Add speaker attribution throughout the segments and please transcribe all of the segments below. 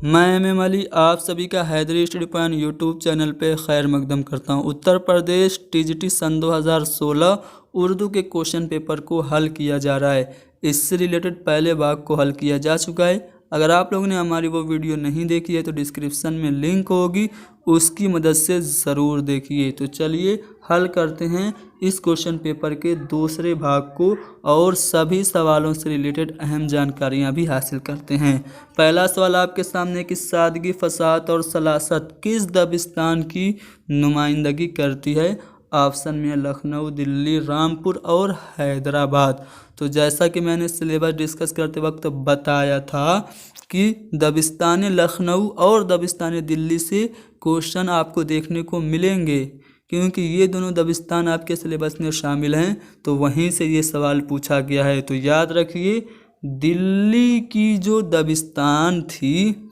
Speaker 1: मैं एम अली आप सभी का Haidari Study Point YouTube channel पे खैर मकदम करता हूँ। उत्तर प्रदेश टीजीटी सन 2016 उर्दू के क्वेश्चन पेपर को हल किया जा रहा है। इससे रिलेटेड पहले भाग को हल किया जा चुका है। अगर आप लोगों ने हमारी वो वीडियो नहीं देखी है तो डिस्क्रिप्शन में लिंक होगी, उसकी मदद से ज़रूर देखिए। तो चलिए हल करते हैं इस क्वेश्चन पेपर के दूसरे भाग को और सभी सवालों से रिलेटेड अहम जानकारियां भी हासिल करते हैं। पहला सवाल आपके सामने कि सादगी, फसाहत और सलासत किस दबिस्तान की नुमाइंदगी करती है? ऑप्शन में लखनऊ, दिल्ली, रामपुर और हैदराबाद। तो जैसा कि मैंने सिलेबस डिस्कस करते वक्त बताया था कि दबिस्तान लखनऊ और दबिस्तान दिल्ली से क्वेश्चन आपको देखने को मिलेंगे, क्योंकि ये दोनों दबिस्तान आपके सिलेबस में शामिल हैं, तो वहीं से ये सवाल पूछा गया है। तो याद रखिए, दिल्ली की जो दबिस्तान थी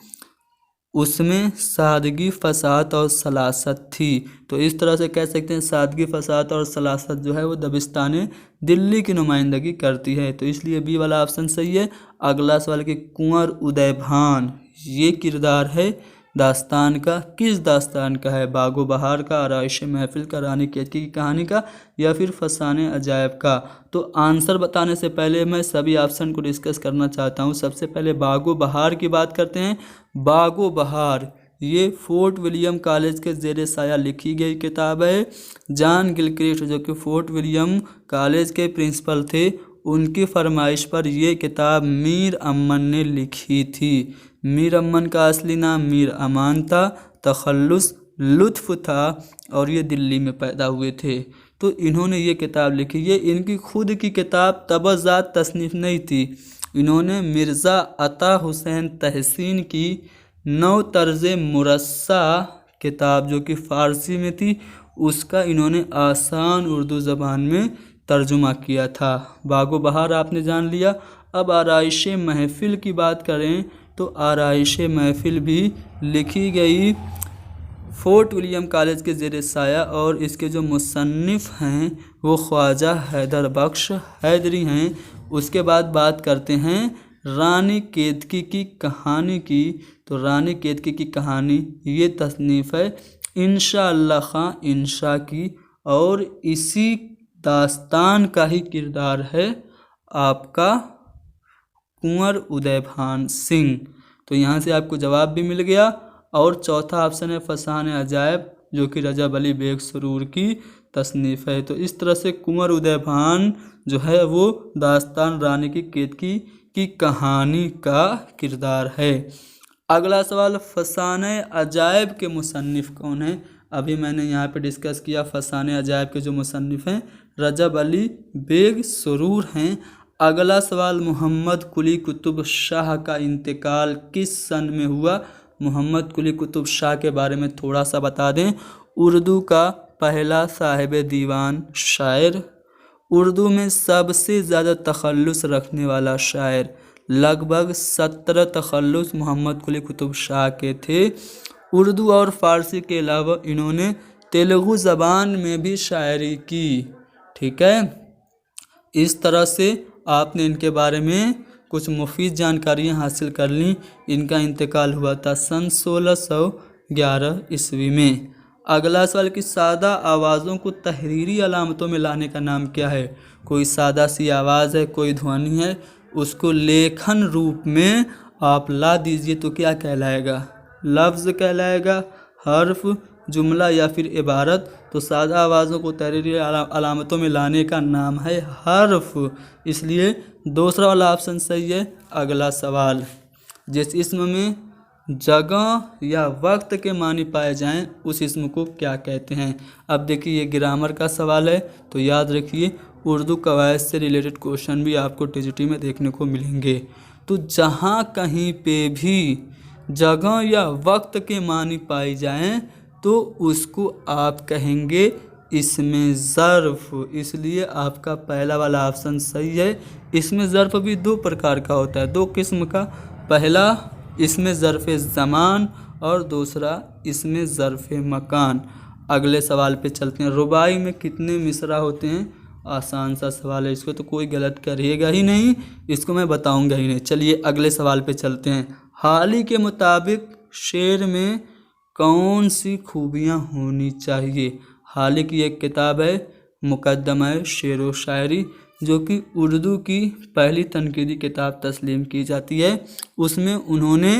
Speaker 1: उसमें सादगी, फसाहत और सलासत थी। तो इस तरह से कह सकते हैं सादगी, फसाहत और सलासत जो है वो दबिस्तान दिल्ली की नुमाइंदगी करती है। तो इसलिए बी वाला ऑप्शन सही है। अगला सवाल कि कुंवर उदय भान ये किरदार है दास्तान का, किस दास्तान का है? बागो बहार का, आराइश महफिल का, रानी केतकी की कहानी का, या फिर फसाने अजायब का? तो आंसर बताने से पहले मैं सभी ऑप्शन को डिस्कस करना चाहता हूँ। सबसे पहले बागो बहार की बात करते हैं। बागो बहार ये फोर्ट विलियम कॉलेज के ज़ेरे साया लिखी गई किताब है। जॉन गिलक्रिस्ट जो कि फोर्ट विलियम कॉलेज के प्रिंसिपल थे, उनकी फरमाइश पर यह किताब मीर अमन ने लिखी थी। मीर अमन का असली नाम मीर अमान था, तखल्लुस लुत्फ़ था और ये दिल्ली में पैदा हुए थे। तो इन्होंने ये किताब लिखी। ये इनकी खुद की किताब तबज़ात तसनीफ़ नहीं थी। इन्होंने मिर्ज़ा अता हुसैन तहसीन की नौ तर्ज़ मुरस्सा किताब जो कि फ़ारसी में थी, उसका इन्होंने आसान उर्दू ज़बान में तर्जुमा किया था। बागो बहार आपने जान लिया। अब आराइश महफिल की बात करें तो आराइश महफिल भी लिखी गई फोर्ट विलियम कॉलेज के ज़ेरे साया, और इसके जो मुसन्निफ़ हैं वो ख्वाजा हैदर बख्श हैदरी हैं। उसके बाद बात करते हैं रानी केतकी की कहानी की। तो रानी केतकी की कहानी ये तसनीफ़ है इंशा अल्लाह खां इंशा की, और इसी दास्तान का ही किरदार है आपका कुंवर उदय भान सिंह। तो यहाँ से आपको जवाब भी मिल गया। और चौथा ऑप्शन है फसाने अजायब जो कि रजब अली बेग सुरूर की तसनीफ़ है। तो इस तरह से कुंवर उदय भान जो है वो दास्तान रानी की केतकी की कहानी का किरदार है। अगला सवाल, फसाने अजायब के मुसन्निफ़ कौन है? अभी मैंने यहाँ पे डिस्कस किया फसाने अजायब के जो मुसन्निफ़ हैं रजब अली बेग सुरूर हैं। अगला सवाल, मोहम्मद कुली कुतुब शाह का इंतकाल किस सन में हुआ? मोहम्मद कुली कुतुब शाह के बारे में थोड़ा सा बता दें। उर्दू का पहला साहिब दीवान शायर, उर्दू में सबसे ज़्यादा तखल्लुस रखने वाला शायर, लगभग 17 तखल्लुस मोहम्मद कुली कुतुब शाह के थे। उर्दू और फ़ारसी के अलावा इन्होंने तेलुगु ज़बान में भी शायरी की। ठीक है, इस तरह से आपने इनके बारे में कुछ मुफीद जानकारियाँ हासिल कर ली। इनका इंतकाल हुआ था सन 1611 ईस्वी में। अगला सवाल कि सादा आवाज़ों को तहरीरी अलामतों में लाने का नाम क्या है? कोई सादा सी आवाज़ है, कोई ध्वनि है, उसको लेखन रूप में आप ला दीजिए तो क्या कहलाएगा? लफ्ज़ कहलाएगा, हर्फ, जुमला या फिर इबारत? तो सादा आवाज़ों को तहरीरी अलामतों में लाने का नाम है हर्फ, इसलिए दूसरा वाला ऑप्शन सही है। अगला सवाल, जिस इस्म में जगह या वक्त के मानी पाए जाएं उस इस्म को क्या कहते हैं? अब देखिए ये ग्रामर का सवाल है, तो याद रखिए उर्दू कवायद से रिलेटेड क्वेश्चन भी आपको टीजीटी में देखने को मिलेंगे। तो जहाँ कहीं पे भी जगह या वक्त के मानी पाई जाएं तो उसको आप कहेंगे इसमें ज़र्फ़, इसलिए आपका पहला वाला ऑप्शन सही है। इसमें ज़र्फ़ भी दो प्रकार का होता है, दो किस्म का। पहला इसमें ज़र्फ़ ज़मान और दूसरा इसमें ज़र्फ़ मकान। अगले सवाल पे चलते हैं। रुबाई में कितने मिसरा होते हैं? आसान सा सवाल है, इसको तो कोई गलत करिएगा ही नहीं, इसको मैं बताऊंगा ही नहीं। चलिए अगले सवाल पे चलते हैं। हाल ही के मुताबिक शेर में कौन सी खूबियाँ होनी चाहिए। हाल ही की एक किताब है मुकद्दमा शेर व शायरी, जो कि उर्दू की पहली तनकीदी किताब तस्लीम की जाती है। उसमें उन्होंने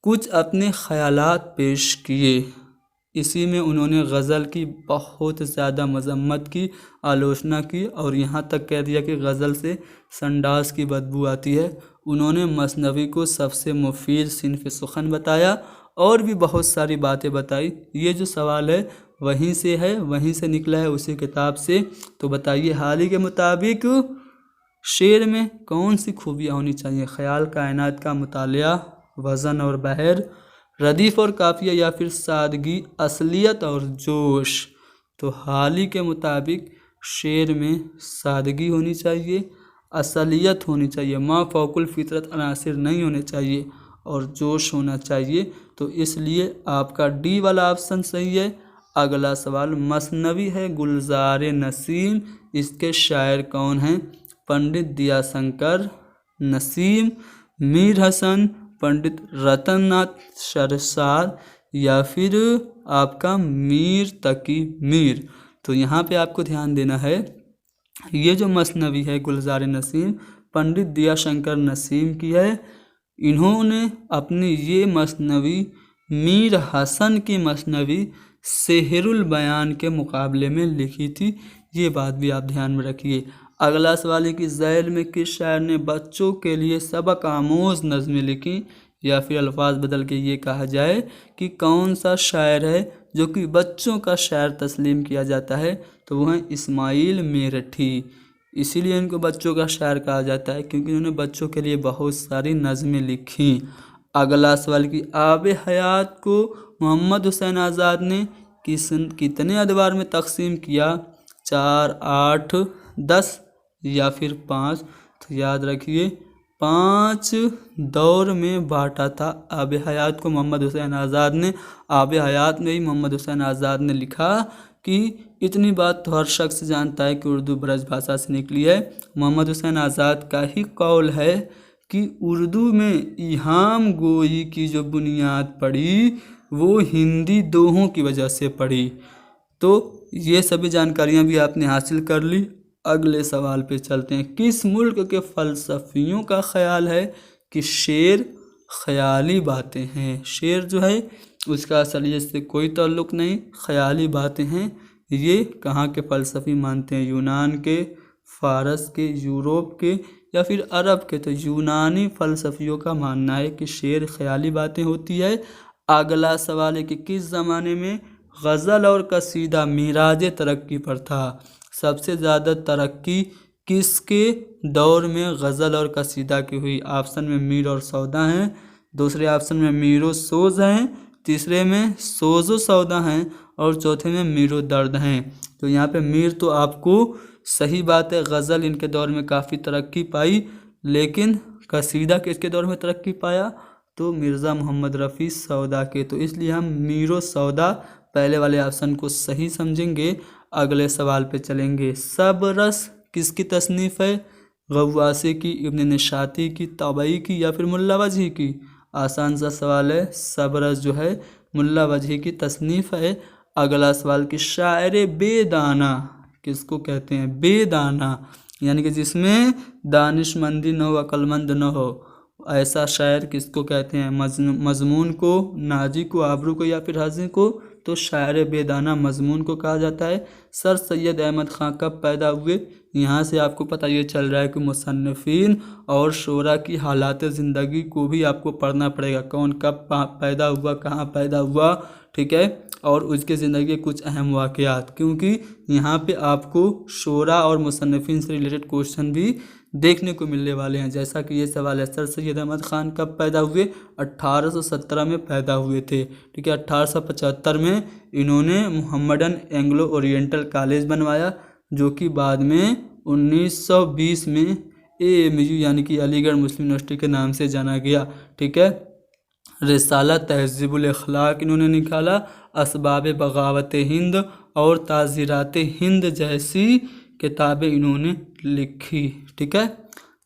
Speaker 1: कुछ अपने ख़यालात पेश किए। इसी में उन्होंने गज़ल की बहुत ज़्यादा मज़म्मत की, आलोचना की और यहाँ तक कह दिया कि गज़ल से संडास की बदबू आती है। उन्होंने मसनवी को सबसे मुफीद सिन्फ़ सुखन बताया और भी बहुत सारी बातें बताई। ये जो सवाल है वहीं से है, वहीं से निकला है, उसी किताब से। तो बताइए, हाल ही के मुताबिक शेर में कौन सी खूबियाँ होनी चाहिए। ख़याल, कायनात का मुतालिया, वज़न और बहर, रदीफ़ और काफ़िया, या फिर सादगी, असलियत और जोश। तो हाल ही के मुताबिक शेर में सादगी होनी चाहिए, असलियत होनी चाहिए, मा फ़ौकुल फ़ितरत अनासिर नहीं होने चाहिए और जोश होना चाहिए। तो इसलिए आपका डी वाला ऑप्शन सही है। अगला सवाल, मसनवी है गुलजार नसीम, इसके शायर कौन हैं। पंडित दयाशंकर नसीम, मीर हसन, पंडित रतननाथ शरसार, या फिर आपका मीर तकी मीर। तो यहाँ पे आपको ध्यान देना है, ये जो मसनवी है गुलजार नसीम पंडित दयाशंकर नसीम की है। इन्होंने अपनी ये मसनवी मीर हसन की मसनवी सेहरुल बयान के मुकाबले में लिखी थी। ये बात भी आप ध्यान में रखिए। अगला सवाल है कि ज़ैल में किस शायर ने बच्चों के लिए सबक आमोज़ नज़में लिखी, या फिर अल्फाज बदल के ये कहा जाए कि कौन सा शायर है जो कि बच्चों का शायर तस्लीम किया जाता है। तो वो हैं इस्माइल मेरठी। इसीलिए इनको बच्चों का शायर कहा जाता है क्योंकि उन्होंने बच्चों के लिए बहुत सारी नज़में लिखी। अगला सवाल कि आब हयात को मोहम्मद हुसैन आज़ाद ने कितने अदवार में तकसीम किया। 4, 8, 10 या फिर 5। तो याद रखिए 5 दौर में बांटा था आब हयात को मोहम्मद हुसैन आज़ाद ने। आब हयात में ही मोहम्मद हुसैन आज़ाद ने लिखा कि इतनी बात तो हर शख्स जानता है कि उर्दू ब्रज भाषा से निकली है। मोहम्मद हुसैन आज़ाद का ही कौल है कि उर्दू में इहाम गोई की जो बुनियाद पड़ी वो हिंदी दोहों की वजह से पड़ी। तो ये सभी जानकारियाँ भी आपने हासिल कर ली। अगले सवाल पे चलते हैं। किस मुल्क के फ़लसफ़ियों का ख्याल है कि शेर ख़याली बातें हैं। शेर जो है उसका असलियत से कोई ताल्लुक़ नहीं, ख़याली बातें हैं। ये कहाँ के फ़लसफ़ी मानते हैं, यूनान के, फ़ारस के, यूरोप के या फिर अरब के। तो यूनानी फ़लसफ़ियों का मानना है कि शेर ख़याली बातें होती है। अगला सवाल है कि किस ज़माने में गज़ल और कसीदा मिराज तरक्की पर था। सबसे ज़्यादा तरक्की किसके दौर में गज़ल और कसीदा की हुई। ऑप्शन में मीर और सौदा हैं, दूसरे ऑप्शन में मीरो सोज़ हैं, तीसरे में सोज़ो सौदा हैं और चौथे में मीरो दर्द हैं। तो यहाँ पे मीर तो आपको सही बात है, गज़ल इनके दौर में काफ़ी तरक्की पाई, लेकिन कसीदा किसके दौर में तरक्की पाया, तो मिर्ज़ा मोहम्मद रफ़ी सौदा के। तो इसलिए हम मीरो सौदा पहले वाले ऑप्शन को सही समझेंगे। अगले सवाल पे चलेंगे। सब रस किसकी तसनीफ़ है। गव्वासी की, इब्न निशाती की, तबई की या फिर मुल्ला वजही की। आसान सा सवाल है। सब रस जो है मुल्ला वजही की तसनीफ़ है। अगला सवाल कि शायर बेदाना किसको कहते हैं। बेदाना यानी कि जिसमें दानिशमंदी न हो, अक्लमंद न हो, ऐसा शायर किसको कहते हैं। मजमून को, नाजी को, आबरू को या फिर हज़ी को। तो शायर बेदाना मजमून को कहा जाता है। सर सैयद अहमद ख़ान कब पैदा हुए। यहाँ से आपको पता ये चल रहा है कि मुसन्निफ़ीन और शोरा की हालात ज़िंदगी को भी आपको पढ़ना पड़ेगा। कौन कब पैदा हुआ, कहाँ पैदा हुआ, ठीक है, और उसके ज़िंदगी के कुछ अहम वाक़यात, क्योंकि यहाँ पे आपको शोरा और मुसन्निफ़ीन से रिलेटेड क्वेश्चन भी देखने को मिलने वाले हैं। जैसा कि ये सवाल है, सर सैयद अहमद ख़ान कब पैदा हुए। 1817 में पैदा हुए थे, ठीक है। 1875 में इन्होंने मुहम्मडन एंग्लो ओरिएंटल कॉलेज बनवाया, जो कि बाद में 1920 में AMU यानी कि अलीगढ़ मुस्लिम यूनिवर्सिटी के नाम से जाना गया, ठीक है। रिसाला तहज़ीबुल अखलाक इन्होंने निकाला। असबाब बगावत हिंद और ताज़ीरात हिंद जैसी किताबें इन्होंने लिखी, ठीक है।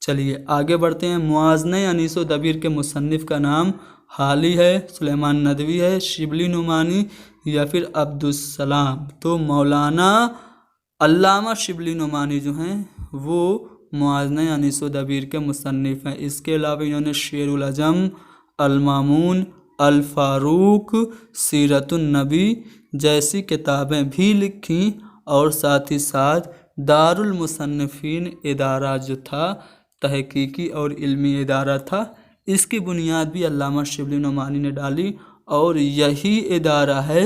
Speaker 1: चलिए आगे बढ़ते हैं। मुआज़ने अनीस व दबीर के मुसन्निफ़ का नाम हाली है, सुलेमान नदवी है, शिबली नुमानी या फिर अब्दुस्सलाम। तो मौलाना अल्लामा शिबली नुमानी जो हैं वो मुआज़ने अनीस व दबीर के मुसन्निफ़ हैं। इसके अलावा इन्होंने शेरुल अजम, अल मामून, अल फ़ारूक, सीरतुन नबी जैसी किताबें भी लिखी और साथ ही साथ दारुल मुसन्निफ़ीन इदारा जो था, तहकीकी और इल्मी इदारा था, इसकी बुनियाद भी अल्लामा शिबली नुमानी ने डाली और यही इदारा है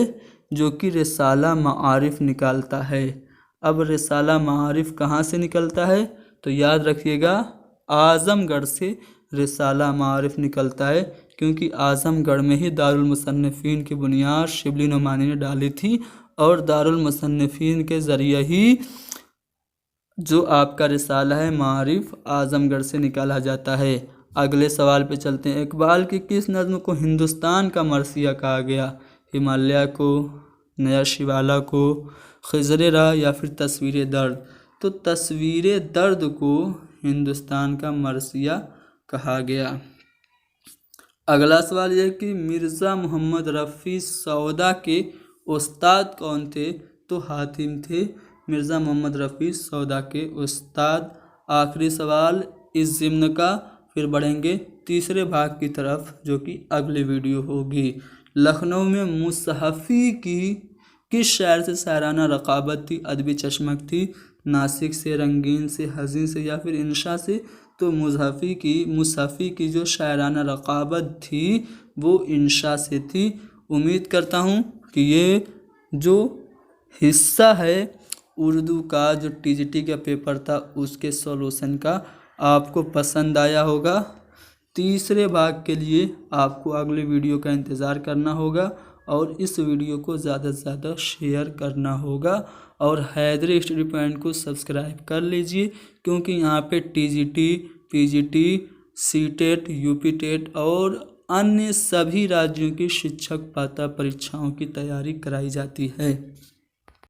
Speaker 1: जो कि रिसाला मारिफ निकालता है। अब रिसाला मारिफ कहाँ से निकलता है? तो याद रखिएगा आज़मगढ़ से रिसाला मारिफ निकलता है, क्योंकि आज़मगढ़ में ही दारुल मुसन्निफ़ीन की बुनियाद शिबली नुमानी ने डाली थी और दारुल मुसन्निफ़ीन के ज़रिए ही जो आपका रिसाला है मारिफ आज़मगढ़ से निकाला जाता है। अगले सवाल पे चलते हैं। इकबाल की किस नज़्म को हिंदुस्तान का मरसिया कहा गया? हिमालय को, नया शिवाला को, खिज़र राह या फिर तस्वीर दर्द? तो तस्वीर दर्द को हिंदुस्तान का मरसिया कहा गया। अगला सवाल यह कि मिर्ज़ा मोहम्मद रफ़ी सौदा के उस्ताद कौन थे? तो हातिम थे मिर्ज़ा मोहम्मद रफ़ी सौदा के उस्ताद। आखिरी सवाल इस ज़िम्न का, फिर बढ़ेंगे तीसरे भाग की तरफ जो कि अगली वीडियो होगी। लखनऊ में मुसहफ़ी की किस शायर से शायराना रक़ाबत थी, अदबी चशमक थी? नासिक से, रंगीन से, हज़ीन से या फिर इंशा से? तो मुसहफ़ी की जो शायराना रक़ाबत थी वो इंशा से थी। उम्मीद करता हूँ कि ये जो हिस्सा है उर्दू का जो टीजीटी का पेपर था उसके सॉल्यूशन का आपको पसंद आया होगा। तीसरे भाग के लिए आपको अगले वीडियो का इंतज़ार करना होगा और इस वीडियो को ज़्यादा से ज़्यादा शेयर करना होगा और हैदरी स्टडी पॉइंट को सब्सक्राइब कर लीजिए, क्योंकि यहाँ पे TGT, PGT, CTET, UP TET और अन्य सभी राज्यों की शिक्षक पात्रता परीक्षाओं की तैयारी कराई जाती है।